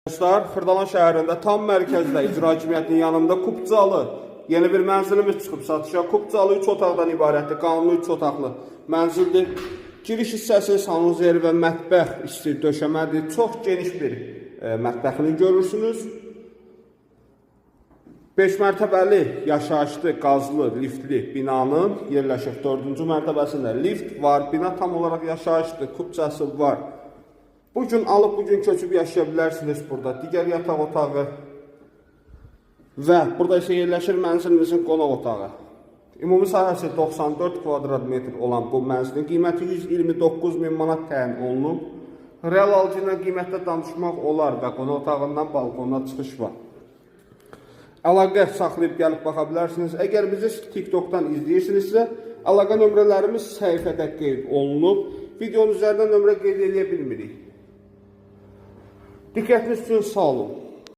Dostlar, Xırdalan şəhərində tam mərkəzdə icra hakimiyyətinin yanında Kupcalı yeni bir mənzilimiz çıxıb satışa. Kupcalı 3 otaqdan ibarətdir, qanunlu 3 otaqlı mənzildir. Giriş hissəsi sanuzeli və mətbəx istir döşəmədir. Çox geniş bir mətbəxini görürsünüz. 5 mərtəbəli yaşayışlı, qazlı, liftli binanın yerləşir 4-cü mərtəbəsində lift var. Bina tam olaraq yaşayışlı, kupçası var. Bugün alıb, bugün köçüb yaşaya bilərsiniz burada. Digər yataq otağı və burada isə yerləşir mənzilimizin qonaq otağı. Ümumi sahəsi 94 kvadrat metr olan bu mənzilin qiyməti 129.000 manat təyin olunub. Real alıcı ilə qiymətdə danışmaq olar və qonaq otağından balkona çıxış var. Əlaqə saxlayıb gəlib baxa bilərsiniz. Əgər bizi TikTok'dan izləyirsinizsə, əlaqə nömrələrimiz səhifədə qeyd olunub. Videonun üzərindən nömrə qeyd edə bilmirik. Diqqətiniz üçün sağ olun.